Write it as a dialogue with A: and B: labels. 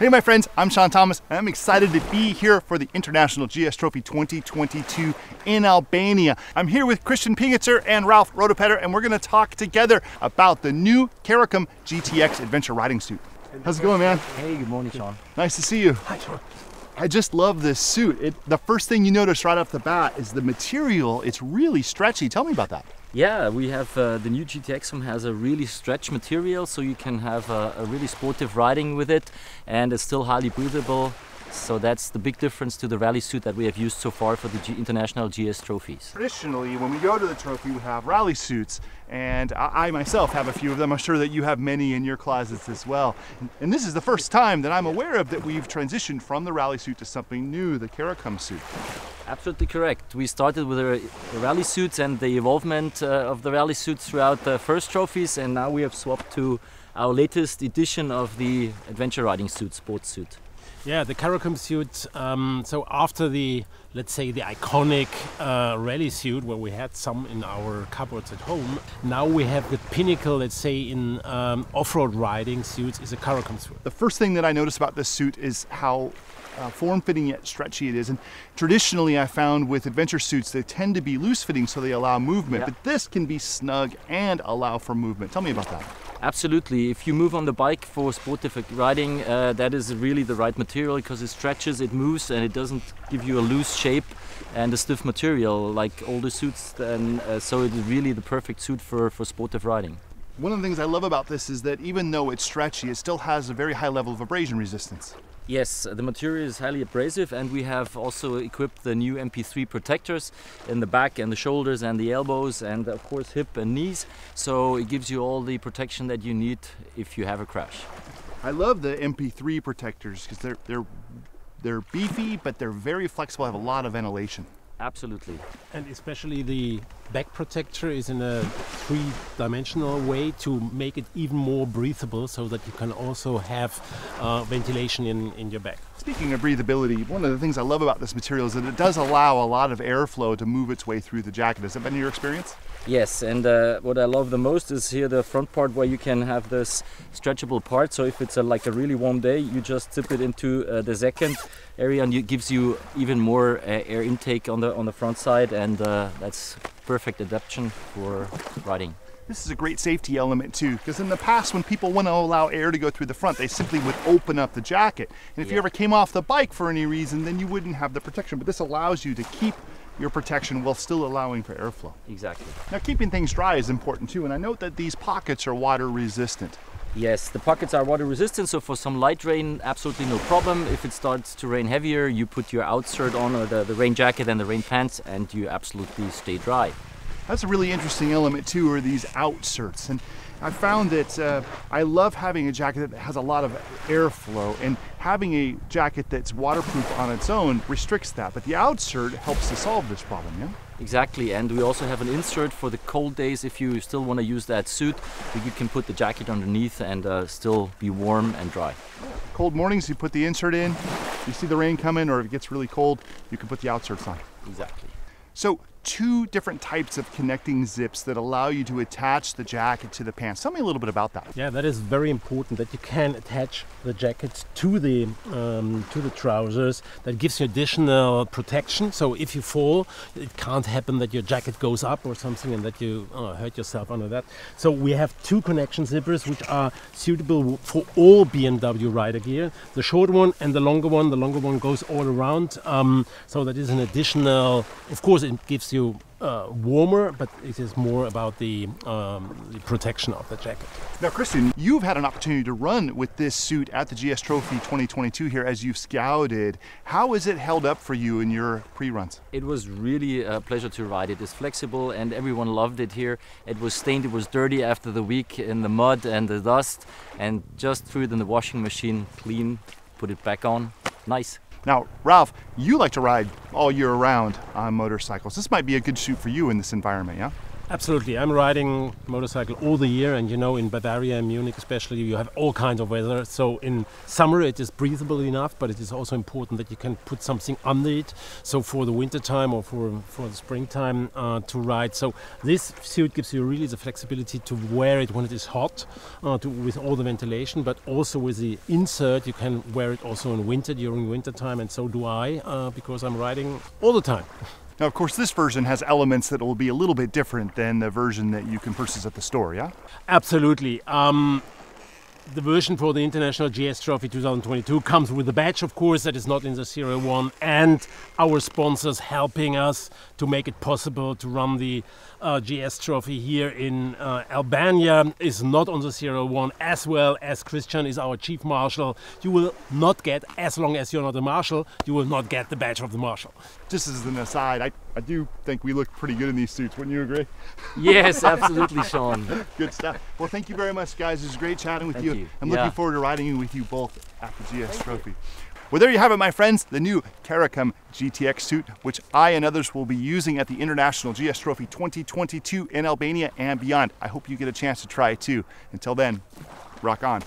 A: Hey my friends, I'm Sean Thomas and I'm excited to be here for the International GS Trophy 2022 in Albania. I'm here with Kristins Experience and Ralph Rodopetter, and we're going to talk together about the new Karakum GTX adventure riding suit. How's it going, man?
B: Hey, good morning, Sean.
A: Nice to see you.
B: Hi, Sean.
A: I just love this suit. The first thing you notice right off the bat is the material. It's really stretchy. Tell me about that.
B: Yeah, we have the new GTX has a really stretch material, so you can have a really sportive riding with it, and it's still highly breathable. So that's the big difference to the rally suit that we have used so far for the International GS trophies.
A: Traditionally, when we go to the trophy, we have rally suits, and I myself have a few of them. I'm sure that you have many in your closets as well. And this is the first time that I'm aware of that we've transitioned from the rally suit to something new, the Karakum suit.
B: Absolutely correct. We started with the rally suits and the evolvement of the rally suits throughout the first trophies, and now we have swapped to our latest edition of the adventure riding suit, sports suit.
C: Yeah, the Karakum suit, so after the, let's say, the iconic rally suit where we had some in our cupboards at home, now we have the pinnacle, let's say, in off-road riding suits is a Karakum suit.
A: The first thing that I notice about this suit is how form-fitting yet stretchy it is, and traditionally I found with adventure suits they tend to be loose-fitting so they allow movement, but this can be snug and allow for movement. Tell me about that.
B: Absolutely. If you move on the bike for sportive riding, that is really the right material because it stretches, it moves, and it doesn't give you a loose shape and a stiff material like older suits. And so it is really the perfect suit for sportive riding.
A: One of the things I love about this is that even though it's stretchy, it still has a very high level of abrasion resistance.
B: Yes, the material is highly abrasive, and we have also equipped the new MP3 protectors in the back and the shoulders and the elbows and of course hip and knees, so it gives you all the protection that you need if you have a crash.
A: I love the MP3 protectors because they're beefy, but they're very flexible, have a lot of ventilation.
B: Absolutely.
C: And especially the back protector is in a three-dimensional way to make it even more breathable so that you can also have ventilation in your back.
A: Speaking of breathability, one of the things I love about this material is that it does allow a lot of airflow to move its way through the jacket. Has that been your experience?
B: Yes, and what I love the most is here the front part where you can have this stretchable part. So if it's like a really warm day, you just zip it into the second area, and it gives you even more air intake on the front side, and that's perfect adaptation for riding.
A: This is a great safety element too, because in the past when people want to allow air to go through the front, they simply would open up the jacket. And if you ever came off the bike for any reason, then you wouldn't have the protection. But this allows you to keep your protection while still allowing for airflow.
B: Exactly.
A: Now keeping things dry is important too, and I note that these pockets are water resistant.
B: Yes, the pockets are water resistant, so for some light rain, absolutely no problem. If it starts to rain heavier, you put your outshirt on, or the rain jacket and the rain pants, and you absolutely stay dry.
A: That's a really interesting element too, are these outserts. And I found that I love having a jacket that has a lot of airflow, and having a jacket that's waterproof on its own restricts that. But the outsert helps to solve this problem, yeah?
B: Exactly, and we also have an insert for the cold days. If you still want to use that suit, you can put the jacket underneath and still be warm and dry.
A: Cold mornings, you put the insert in, you see the rain coming, or if it gets really cold, you can put the outserts on.
B: Exactly.
A: So, two different types of connecting zips that allow you to attach the jacket to the pants. Tell me a little bit about that.
C: Yeah, that is very important, that you can attach the jacket to the trousers. That gives you additional protection. So if you fall, it can't happen that your jacket goes up or something and that you hurt yourself under that. So we have two connection zippers which are suitable for all BMW rider gear. The short one and the longer one. The longer one goes all around. So that is an additional, of course it gives you warmer, but it is more about the protection of the jacket.
A: Now, Kristins, you've had an opportunity to run with this suit at the GS Trophy 2022 here as you've scouted. How has it held up for you in your pre-runs?
B: It was really a pleasure to ride. It is flexible and everyone loved it here. It was stained, it was dirty after the week in the mud and the dust, and just threw it in the washing machine, clean, put it back on, nice.
A: Now, Ralph, you like to ride all year round on motorcycles. This might be a good suit for you in this environment, yeah?
C: Absolutely. I'm riding motorcycle all the year, and you know, in Bavaria and Munich especially, you have all kinds of weather. So in summer it is breathable enough, but it is also important that you can put something under it. So for the winter time or for the springtime to ride. So this suit gives you really the flexibility to wear it when it is hot, with all the ventilation, but also with the insert you can wear it also in winter, during winter time, and so do I, because I'm riding all the time.
A: Now, of course, this version has elements that will be a little bit different than the version that you can purchase at the store, yeah?
C: Absolutely. The version for the International GS Trophy 2022 comes with a badge, of course, that is not in the Serial 1, and our sponsors helping us to make it possible to run the GS Trophy here in Albania is not on the Serial 1, as well as Christian is our Chief Marshal. You will not get, as long as you're not a Marshal, you will not get the badge of the Marshal.
A: Just as an aside, I do think we look pretty good in these suits, wouldn't you agree?
B: Yes, absolutely, Sean.
A: Good stuff. Well, thank you very much, guys. It was great chatting with you. I'm looking forward to riding with you both at the GS Trophy. Well, there you have it, my friends, the new Karakum GTX Suit, which I and others will be using at the International GS Trophy 2022 in Albania and beyond. I hope you get a chance to try it too. Until then, rock on.